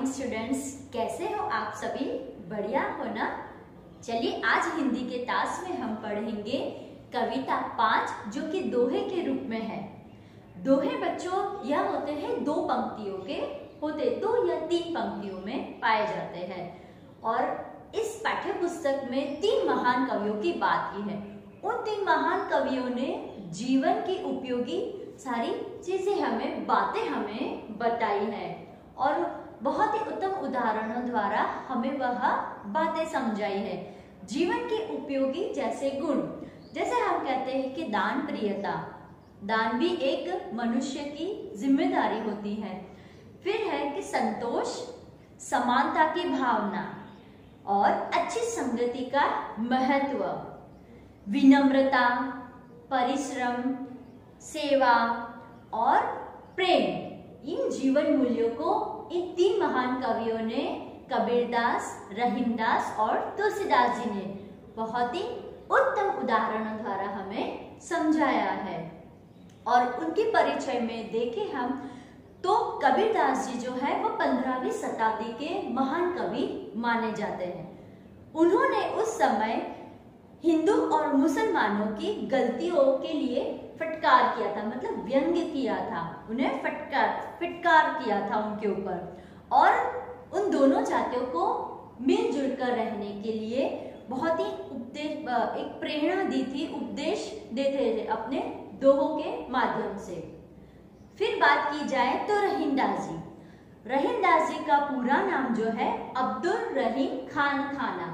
Morning students, कैसे हो आप सभी? बढ़िया हो ना? चलिए आज हिंदी के ताश में हम पढ़ेंगे कविता 5 जो कि दोहे के रूप में है। दोहे बच्चों यह होते हैं दो पंक्तियों के होते, 2 या 3 पंक्तियों में पाए जाते हैं और इस पाठ्य पुस्तक में 3 महान कवियों की बात की है। उन 3 महान कवियों ने जीवन की उपयोगी सारी चीजें हमें बातें हमें बताई है और बहुत ही उत्तम उदाहरणों द्वारा हमें वह बातें समझाई है। जीवन के उपयोगी जैसे गुण, जैसे हम कहते हैं कि दान प्रियता, दान भी एक मनुष्य की जिम्मेदारी होती है। फिर है कि संतोष, समानता की भावना और अच्छी संगति का महत्व, विनम्रता, परिश्रम, सेवा और प्रेम। इन जीवन मूल्यों को इन 3 महान कवियों ने, कबीरदास, रहीमदास और तुलसीदास जी ने बहुत ही उत्तम उदाहरणों द्वारा हमें समझाया है। और उनकी परिचय में देखें हम तो कबीरदास जी जो है वो 15वीं शताब्दी के महान कवि माने जाते हैं। उन्होंने उस समय हिंदू और मुसलमानों की गलतियों के लिए फटकार किया था, मतलब व्यंग्य किया था, उन्हें फटकार किया था उनके ऊपर, और उन दोनों जातियों को मिलजुल कर रहने के लिए बहुत ही एक प्रेरणा दी थी, उपदेश देते थे अपने दोहों के माध्यम से। फिर बात की जाए तो रहीमदास जी, रहीमदास जी का पूरा नाम जो है अब्दुल रहीम खान खाना,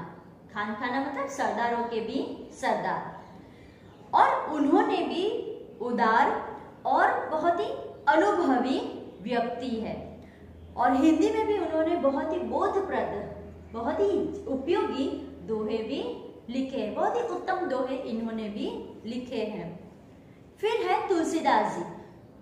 खान खाना मतलब सरदारों के भी सरदार, और उन्होंने भी उदार और बहुत ही अनुभवी व्यक्ति है। और हिंदी में भी उन्होंने बहुत ही बोधप्रद, बहुत ही उपयोगी दोहे भी लिखे, बहुत ही उत्तम दोहे इन्होंने भी लिखे हैं। फिर है तुलसीदास जी,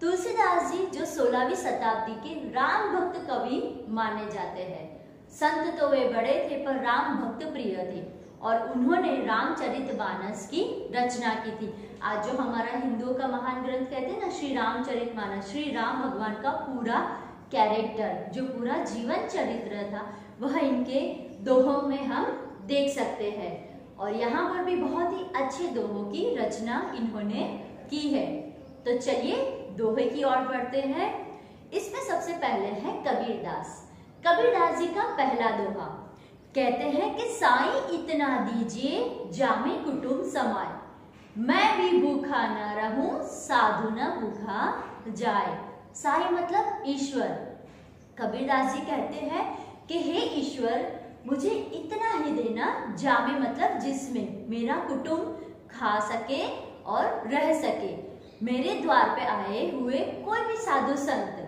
तुलसीदास जी जो 16वीं शताब्दी के राम भक्त कवि माने जाते हैं। संत तो वे बड़े थे पर राम भक्त प्रिय थे और उन्होंने रामचरितमानस की रचना की थी। आज जो हमारा हिंदुओं का महान ग्रंथ कहते हैं ना, श्री रामचरितमानस, श्री राम भगवान का पूरा कैरेक्टर, जो पूरा जीवन चरित्र था, वह इनके दोहों में हम देख सकते हैं। और यहाँ पर भी बहुत ही अच्छे दोहों की रचना इन्होंने की है। तो चलिए दोहे की ओर बढ़ते हैं। इसमें सबसे पहले है कबीरदास। कबीरदास जी का पहला दोहा कहते हैं कि साईं इतना दीजिए जामे कुटुंब समाए, मैं भी भूखा न रहूं साधु न भूखा जाए। साईं मतलब ईश्वर। कबीरदास जी कहते हैं कि हे ईश्वर, मुझे इतना ही देना, जामे मतलब जिसमें मेरा कुटुंब खा सके और रह सके, मेरे द्वार पे आए हुए कोई भी साधु संत,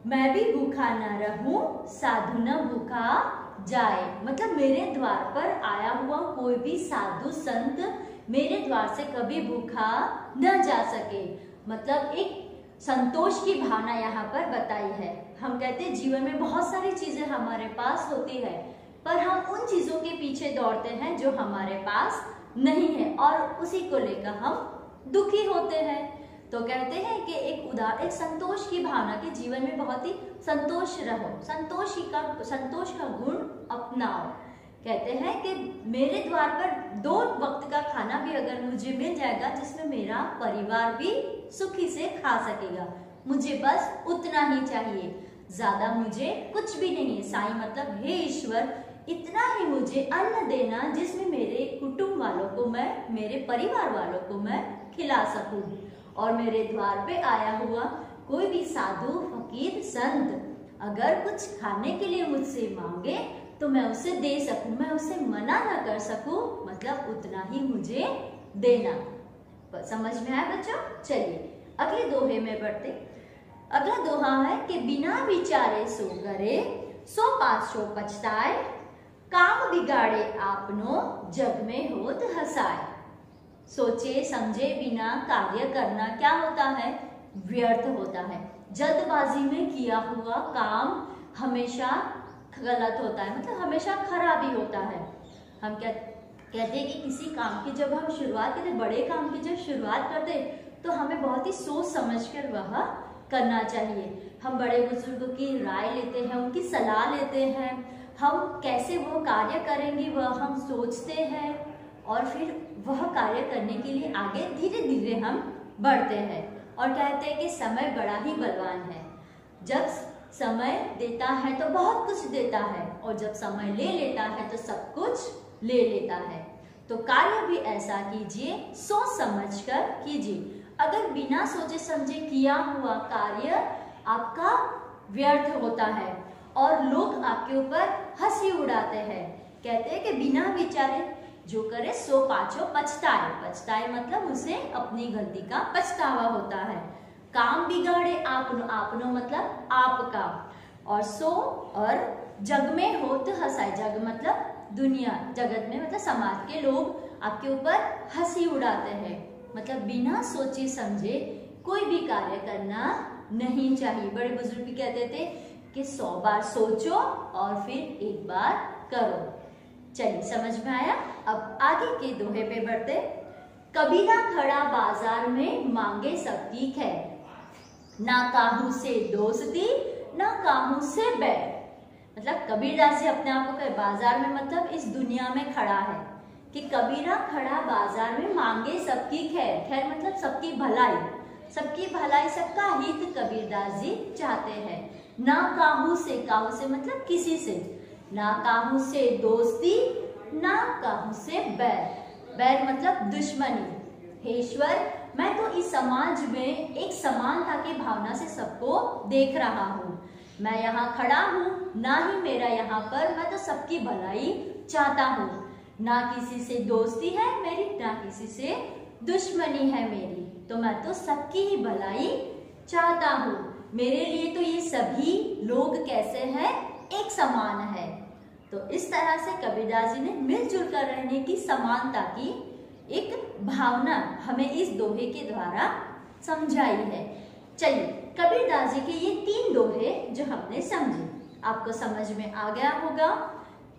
मैं भी भूखा न रहूं साधु न भूखा जाए, मतलब मेरे द्वार पर आया हुआ कोई भी साधु संत मेरे द्वार से कभी भूखा न जा सके। मतलब एक संतोष की भावना यहाँ पर बताई है। हम कहते हैं जीवन में बहुत सारी चीजें हमारे पास होती है पर हम उन चीजों के पीछे दौड़ते हैं जो हमारे पास नहीं है और उसी को लेकर हम दुखी होते हैं। तो कहते हैं कि एक संतोष की भावना के जीवन में बहुत ही संतोष रहो, संतोष का गुण अपनाओ। कहते हैं कि मेरे द्वार पर 2 वक्त का खाना भी अगर मुझे मिल जाएगा जिसमें मेरा परिवार भी सुखी से खा सकेगा, मुझे बस उतना ही चाहिए, ज्यादा मुझे कुछ भी नहीं है। साईं मतलब हे ईश्वर, इतना ही मुझे अन्न देना जिसमें मेरे कुटुंब वालों को मैं, मेरे परिवार वालों को मैं खिला सकूं और मेरे द्वार पे आया हुआ कोई भी साधु फकीर संत अगर कुछ खाने के लिए मुझसे मांगे तो मैं उसे दे सकूं, मैं उसे मना ना कर सकूं, मतलब उतना ही मुझे देना। समझ में आया बच्चों? चलिए अगले दोहे में बढ़ते। अगला दोहा है कि बिना विचारे सो करे, सो पाछो पछताए, काम बिगाड़े आपनो जग में होत हसाए। सोचे समझे बिना कार्य करना क्या होता है? व्यर्थ होता है। जल्दबाजी में किया हुआ काम हमेशा गलत होता है, मतलब हमेशा खराब ही होता है। हम कहते हैं कि किसी काम की जब हम शुरुआत करते, बड़े काम की जब शुरुआत करते तो हमें बहुत ही सोच समझकर वह करना चाहिए। हम बड़े बुजुर्गों की राय लेते हैं, उनकी सलाह लेते हैं, हम कैसे वो कार्य करेंगे वह हम सोचते हैं और फिर वह कार्य करने के लिए आगे धीरे धीरे हम बढ़ते हैं और कहते हैं कि समय बड़ा ही बलवान है। जब समय देता है तो बहुत कुछ देता है और जब समय ले लेता है तो सब कुछ ले लेता है। तो कार्य भी ऐसा कीजिए, सोच समझ कर कीजिए। अगर बिना सोचे समझे किया हुआ कार्य आपका व्यर्थ होता है और लोग आपके ऊपर हंसी उड़ाते हैं। कहते हैं कि बिना विचारे जो करे सो पाछो पछताए। पछताए मतलब उसे अपनी गलती का पछतावा होता है। काम बिगाड़े आपनो, आपनो मतलब आपका, और सो और जग में होत हंसाए। जग मतलब दुनिया, जगत में मतलब समाज के लोग आपके ऊपर हंसी उड़ाते हैं। मतलब बिना सोचे समझे कोई भी कार्य करना नहीं चाहिए। बड़े बुजुर्ग भी कहते थे कि 100 बार सोचो और फिर एक बार करो। चलिए, समझ में आया? अब आगे के दोहे पे बढ़ते। कबीरा खड़ा बाजार में मांगे सबकी खैर, ना काहू से दोस्ती ना काहू से बैर। मतलब कबीरदास जी अपने आप को बाजार में मतलब इस दुनिया में खड़ा है कि कबीरा खड़ा बाजार में मांगे सबकी खैर। खैर मतलब सबकी भलाई, सबकी भलाई, सबका हित कबीरदास जी चाहते हैं। ना काहू से, काहू से मतलब किसी से, ना काहू से दोस्ती ना काहू से बैर। बैर मतलब दुश्मनी। हे ईश्वर, मैं तो इस समाज में एक समानता की भावना से सबको देख रहा हूँ। मैं यहाँ खड़ा हूँ, ना ही मेरा यहाँ पर, मैं तो सबकी भलाई चाहता हूँ। ना किसी से दोस्ती है मेरी, ना किसी से दुश्मनी है मेरी, तो मैं तो सबकी ही भलाई चाहता हूँ। मेरे लिए तो ये सभी लोग कैसे हैं, एक समान है। तो इस तरह से कबीरदास जी ने मिलजुल कर रहने की, समानता की एक भावना हमें इस दोहे के द्वारा समझाई है। चलिए, कबीरदास जी के ये 3 दोहे जो हमने समझे, आपको समझ में आ गया होगा।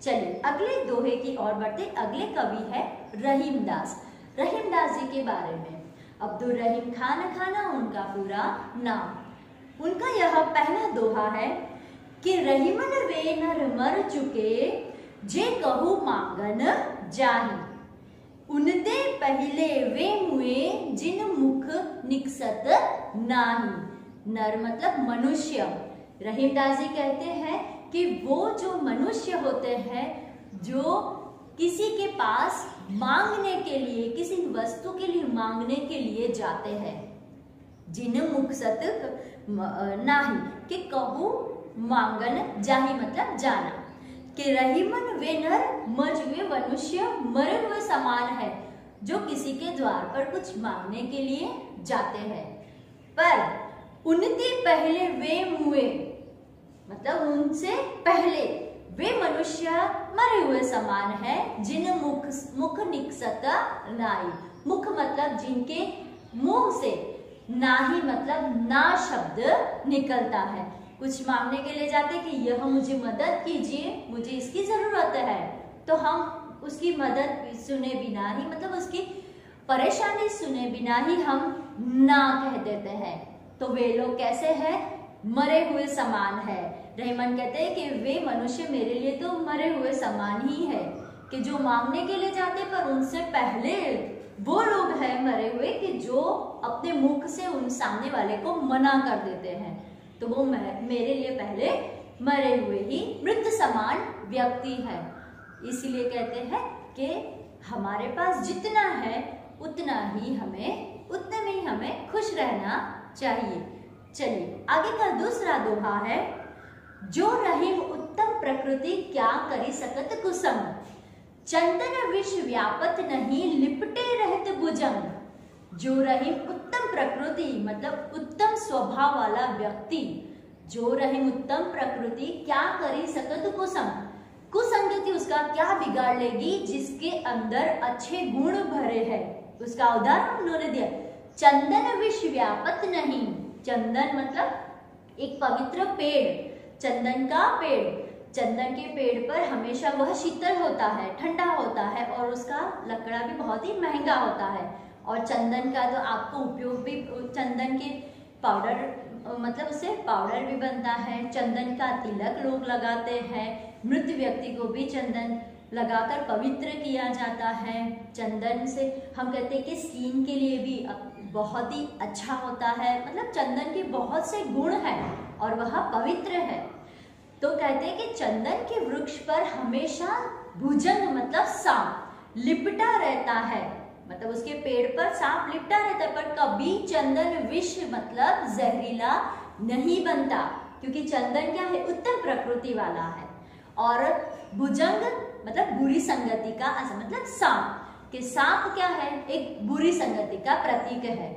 चलिए अगले दोहे की ओर बढ़ते। अगले कवि है रहीमदास। रहीमदास जी के बारे में, अब्दुल रहीम खान खाना उनका पूरा नाम। उनका यह पहला दोहा है कि रहीमन वे नर मर चुके, जे कहू मांगन जाही, उनते पहले वे मुए, जिन मुख निकसत नाही। नर मतलब मनुष्य। रहीमदास जी कहते हैं कि वो जो मनुष्य होते हैं जो किसी के पास मांगने के लिए, किसी वस्तु के लिए मांगने के लिए जाते हैं, जिन मुख सत नाही, कि कहू मांगन जाही मतलब जाना। कि रहीमन वे नर, मर हुए मनुष्य, मरे हुए समान है जो किसी के द्वार पर कुछ मांगने के लिए जाते हैं। पर उनते पहले वे मुए, मतलब उनसे पहले वे मनुष्य मरे हुए समान है, जिन मुख निकसत नाई। मुख मतलब जिनके मुंह से नाही मतलब ना शब्द निकलता है। कुछ मांगने के लिए जाते कि यह मुझे मदद कीजिए, मुझे इसकी जरूरत है, तो हम उसकी मदद सुने बिना ही, मतलब उसकी परेशानी सुने बिना ही हम ना कह देते हैं। तो वे लोग कैसे हैं, मरे हुए समान है। रहीमन कहते हैं कि वे मनुष्य मेरे लिए तो मरे हुए समान ही है, कि जो मांगने के लिए जाते पर उनसे पहले वो लोग हैं मरे हुए कि जो अपने मुख से उन सामने वाले को मना कर देते हैं। तो वो मेरे लिए पहले मरे हुए ही मृत समान व्यक्ति है। इसीलिए कहते हैं कि हमारे पास जितना है उतना ही हमें, उतने में ही हमें खुश रहना चाहिए। चलिए आगे का दूसरा दोहा है। जो रहीम उत्तम प्रकृति क्या करी सकत कुसंग, चंदन विष व्यापत नहीं लिपटे रहत भुजंग। जो रहीम उत्तम प्रकृति मतलब उत्तम स्वभाव वाला व्यक्ति, जो रहीम उत्तम प्रकृति क्या करी सकत कुसंग, कुसंगति उसका क्या बिगाड़ लेगी जिसके अंदर अच्छे गुण भरे हैं। उसका उदाहरण उन्होंने दिया, चंदन विष व्यापत नहीं। चंदन मतलब एक पवित्र पेड़, चंदन का पेड़, चंदन के पेड़ पर हमेशा वह शीतल होता है, ठंडा होता है और उसका लकड़ा भी बहुत ही महंगा होता है। और चंदन का तो आपको उपयोग भी, चंदन के पाउडर मतलब उससे पाउडर भी बनता है, चंदन का तिलक लोग लगाते हैं, मृत व्यक्ति को भी चंदन लगाकर पवित्र किया जाता है। चंदन से हम कहते हैं कि स्किन के लिए भी बहुत ही अच्छा होता है, मतलब चंदन के बहुत से गुण हैं और वह पवित्र है। तो कहते हैं कि चंदन के वृक्ष पर हमेशा भुजंग मतलब सांप लिपटा रहता है, मतलब उसके पेड़ पर सांप लिपटा रहता है, पर कभी चंदन विष मतलब जहरीला नहीं बनता, क्योंकि चंदन क्या है, उत्तम प्रकृति वाला है। और भुजंग मतलब बुरी संगति का मतलब सांप, कि सांप क्या है, एक बुरी संगति का प्रतीक है।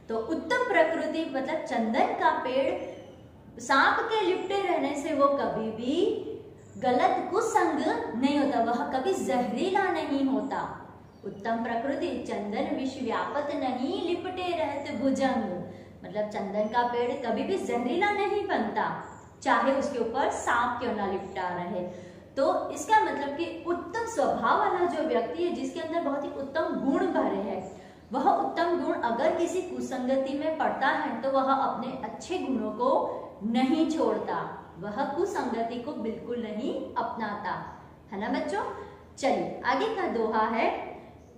तो उत्तम प्रकृति मतलब चंदन का पेड़ सांप के लिपटे रहने से वो कभी भी गलत कुसंग नहीं होता, वह कभी जहरीला नहीं होता। उत्तम प्रकृति चंदन विष व्यापत नहीं लिपटे रहते भुजंग, मतलब चंदन का पेड़ कभी भी जहरीला नहीं बनता, चाहे उसके ऊपर सांप क्यों ना लिपटा रहे। तो इसका मतलब कि उत्तम स्वभाव वाला जो व्यक्ति है, जिसके अंदर बहुत ही उत्तम गुण भरे हैं, वह उत्तम गुण अगर किसी कुसंगति में पड़ता है तो वह अपने अच्छे गुणों को नहीं छोड़ता, वह कुसंगति को बिल्कुल नहीं अपनाता, है ना बच्चों। चलिए आगे का दोहा है,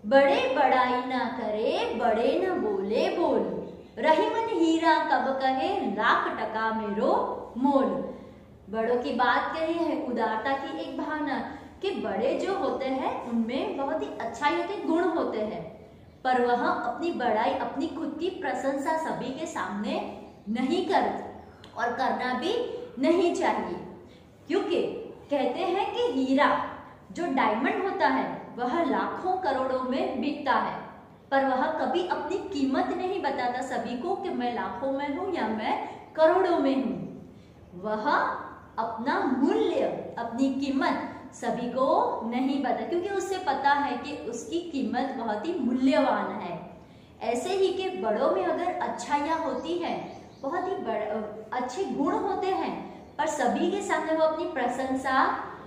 बड़े बड़ाई ना करे, बड़े न बोले बोल, रही मन हीरा कब कहे, लाख टका मेरो मोल। बड़ों की बात कही है, उदारता की एक भावना, कि बड़े जो होते हैं उनमें बहुत ही अच्छाई होती, गुण होते हैं, पर वह अपनी बड़ाई, अपनी खुद की प्रशंसा सभी के सामने नहीं करते और करना भी नहीं चाहिए, क्योंकि कहते हैं कि हीरा जो डायमंड होता है वह लाखों करोड़ों में बिकता है, पर वह कभी अपनी कीमत नहीं बताता सभी को कि मैं लाखों में हूं या मैं करोड़ों में हूं। वह अपना मूल्य, अपनी कीमत सभी को नहीं बता, क्योंकि उसे पता है कि उसकी कीमत बहुत ही मूल्यवान है। ऐसे ही कि बड़ों में अगर अच्छाइयाँ होती हैं, बहुत ही अच्छे गुण होते हैं, पर सभी के सामने वो अपनी प्रशंसा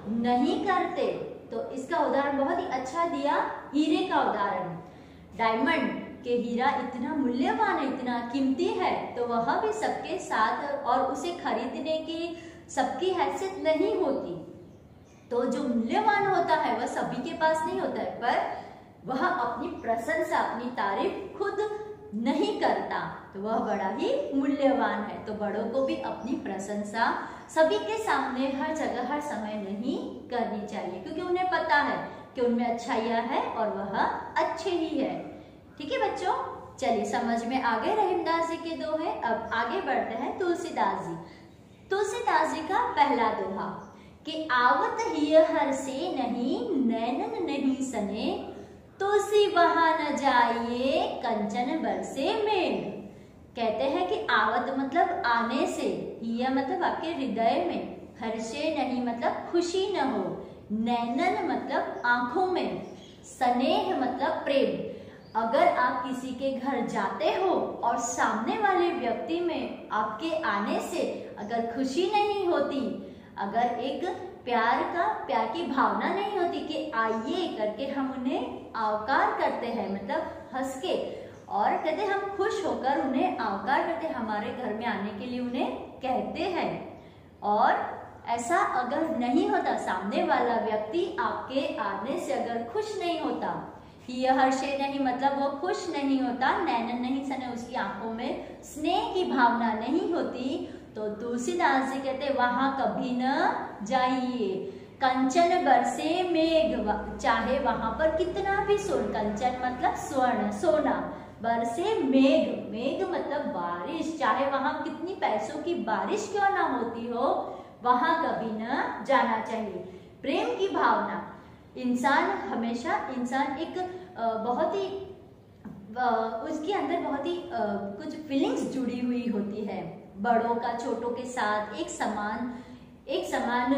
नहीं करते। तो इसका उदाहरण बहुत ही अच्छा दिया, हीरे का उदाहरण। डायमंड के हीरा इतना मूल्यवान है, इतना कीमती है, तो वह भी सबके साथ और उसे खरीदने की सबकी हैसियत नहीं होती। तो जो मूल्यवान होता है वह सभी के पास नहीं होता है, पर वह अपनी प्रशंसा, अपनी तारीफ खुद नहीं करता, तो वह बड़ा ही मूल्यवान है। तो बड़ों को भी अपनी प्रशंसा सभी के सामने हर जगह हर समय नहीं करनी चाहिए, क्योंकि उन्हें पता है कि उनमें अच्छाइयाँ है और वह अच्छे ही है। ठीक है बच्चों, चलिए समझ में आ गए रहीमदास जी के दोहे। अब आगे बढ़ते हैं तुलसीदास जी। तुलसीदास जी का पहला दोहा, कि आवत ही हर से नहीं, नैनन नहीं सने, तुलसी वहां न जाइए, कंचन बरसे मेल। कहते हैं कि आवत मतलब आने से, यह मतलब आपके हृदय में, हर्षे नहीं मतलब खुशी न हो, नैनन मतलब आंखों में, स्नेह मतलब प्रेम। अगर आप किसी के घर जाते हो और सामने वाले व्यक्ति में आपके आने से अगर खुशी नहीं होती, अगर एक प्यार की भावना नहीं होती कि आइए करके हम उन्हें आवकार करते हैं, मतलब हंस के, और कहते हम खुश होकर उन्हें आवकार करते, हमारे घर में आने के लिए उन्हें कहते हैं, और ऐसा अगर नहीं होता, सामने वाला व्यक्ति आपके आने से अगर खुश नहीं होता, यह हर्षे नहीं मतलब वो खुश नहीं होता, नैनन नहीं सने उसकी आंखों में स्नेह की भावना नहीं होती, तो तुलसीदास जी कहते वहां कभी न जाइए। कंचन बरसे मेघ, चाहे वहां पर कितना भी सोना, कंचन मतलब स्वर्ण सोना, बरसे मेघ, मेघ मतलब बारिश, चाहे वहां कितनी पैसों की बारिश क्यों ना होती हो, वहां कभी न जाना चाहिए। प्रेम की भावना, इंसान हमेशा, इंसान एक बहुत ही उसके अंदर बहुत ही कुछ फीलिंग्स जुड़ी हुई होती है, बड़ों का छोटों के साथ, एक समान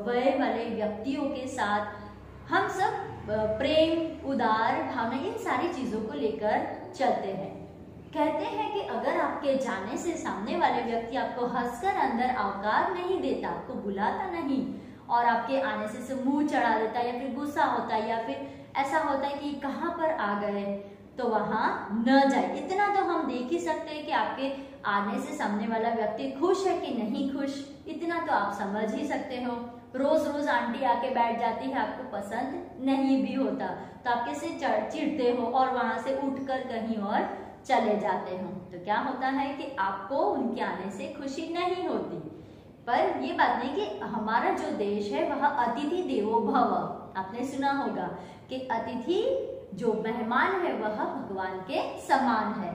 वय वाले व्यक्तियों के साथ हम सब प्रेम, उदार भावना, इन सारी चीजों को लेकर चलते हैं। कहते हैं कि अगर आपके जाने से सामने वाले व्यक्ति आपको हंसकर अंदर आवकार नहीं देता, आपको बुलाता नहीं और आपके आने से मुंह चढ़ा देता है, या फिर गुस्सा होता है, या फिर ऐसा होता है कि कहाँ पर आ गए, तो वहां न जाए। इतना तो हम देख ही सकते हैं कि आपके आने से सामने वाला व्यक्ति खुश है कि नहीं खुश, इतना तो आप समझ ही सकते हो। रोज रोज आंटी आके बैठ जाती है, आपको पसंद नहीं भी होता तो आप कैसे चिढ़ते हो और वहां से उठकर कहीं और चले जाते हो। तो क्या होता है कि आपको उनके आने से खुशी नहीं होती। पर ये बात नहीं कि हमारा जो देश है वह अतिथि देवो भव, आपने सुना होगा कि अतिथि जो मेहमान है वह भगवान के समान है।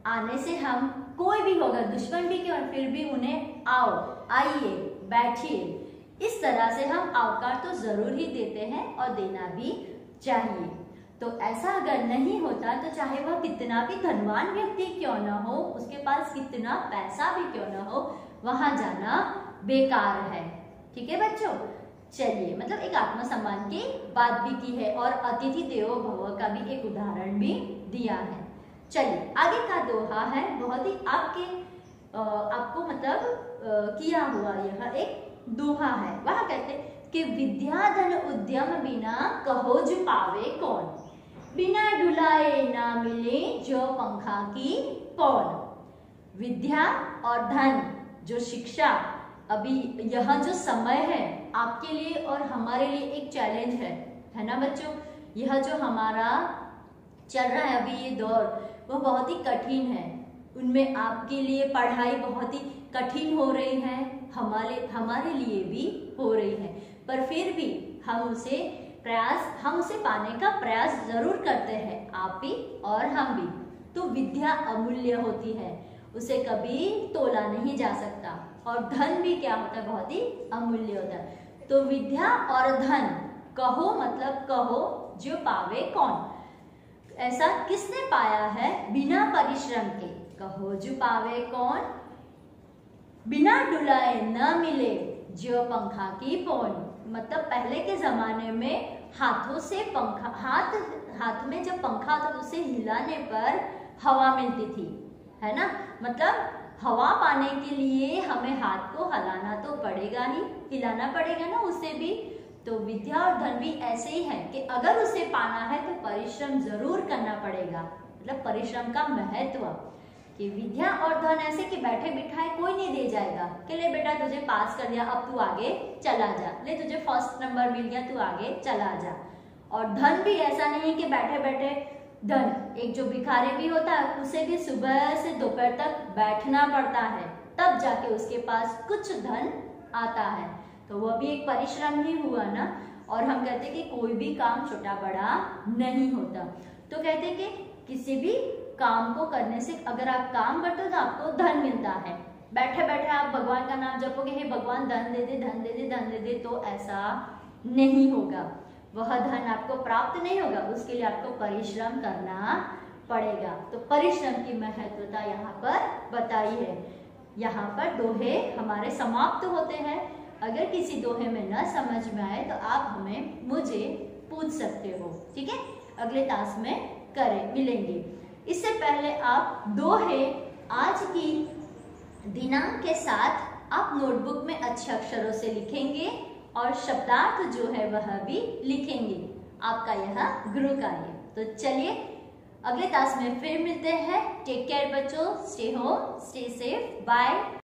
आने से हम कोई भी होगा, दुश्मन भी क्यों, फिर भी उन्हें आओ, आइए, बैठिए, इस तरह से हम आवकार तो जरूर ही देते हैं और देना भी चाहिए। तो ऐसा अगर नहीं होता तो चाहे वह कितना भी धनवान व्यक्ति क्यों ना हो, उसके पास कितना पैसा भी क्यों ना हो, वहां जाना बेकार है। ठीक है बच्चों, चलिए मतलब एक आत्मसम्मान की बात भी की है और अतिथि देवो भव का भी एक उदाहरण भी दिया है। चलिए आगे का दोहा है, बहुत ही आपको मतलब किया हुआ यह एक दोहा है। वह कहते कि विद्या धन उद्यम बिना कहो जो पावे कौन, बिना डुलाए ना मिले जो पंखा की पौन। विद्या और धन, जो शिक्षा, अभी यह जो समय है आपके लिए और हमारे लिए एक चैलेंज है ना बच्चों। यह जो हमारा चल रहा है अभी ये दौर, वो बहुत ही कठिन है। उनमें आपके लिए पढ़ाई बहुत ही कठिन हो रही है, हमारे लिए भी हो रही है, पर फिर भी हम उसे पाने का प्रयास जरूर करते हैं, आप भी और हम भी। तो विद्या अमूल्य होती है, उसे कभी तोला नहीं जा सकता, और धन भी क्या होता है, बहुत ही अमूल्य होता है। तो विद्या और धन कहो मतलब कहो जो पावे कौन, ऐसा किसने पाया है बिना परिश्रम के, कहो जो पावे कौन, बिना डुलाए न मिले जो पंखा की पौन। मतलब पहले के जमाने में हाथों से पंखा, हाथ में जब पंखा था उसे हिलाने पर हवा मिलती थी, है ना। मतलब हवा पाने के लिए हमें हाथ को हिलाना तो पड़ेगा ही, हिलाना पड़ेगा ना उसे भी। तो विद्या और धन भी ऐसे ही है कि अगर उसे पाना है तो परिश्रम जरूर करना पड़ेगा। मतलब परिश्रम का महत्व कि विद्या और धन ऐसे कि बैठे बिठाए कोई नहीं दे जाएगा कि ले बेटा तुझे पास कर दिया, अब तू आगे चला जा, ले तुझे फर्स्ट नंबर मिल गया, तू आगे चला जा। और धन भी ऐसा नहीं है कि बैठे बैठे धन, एक जो भिखारी भी होता है उसे भी सुबह से दोपहर तक बैठना पड़ता है, तब जाके उसके पास कुछ धन आता है। तो वह भी एक परिश्रम ही हुआ ना। और हम कहते हैं कि कोई भी काम छोटा बड़ा नहीं होता। तो कहते हैं कि किसी भी काम को करने से अगर आप काम करते हो तो आपको धन मिलता है। बैठे बैठे आप भगवान का नाम जपोगे, हे भगवान धन दे दे, धन दे दे, धन दे दे, तो ऐसा नहीं होगा, वह धन आपको प्राप्त नहीं होगा, उसके लिए आपको परिश्रम करना पड़ेगा। तो परिश्रम की महत्वता यहाँ पर बताई है। यहाँ पर दोहे हमारे समाप्त होते हैं। अगर किसी दोहे में न समझ में आए तो आप मुझे पूछ सकते हो, ठीक है। अगले क्लास में मिलेंगे। इससे पहले आप दोहे आज की दिनांक के साथ आप नोटबुक में अच्छे अक्षरों से लिखेंगे और शब्दार्थ जो है वह भी लिखेंगे, आपका यह गृह कार्य। तो चलिए अगले क्लास में फिर मिलते हैं। टेक केयर बच्चों, stay home, stay safe, bye.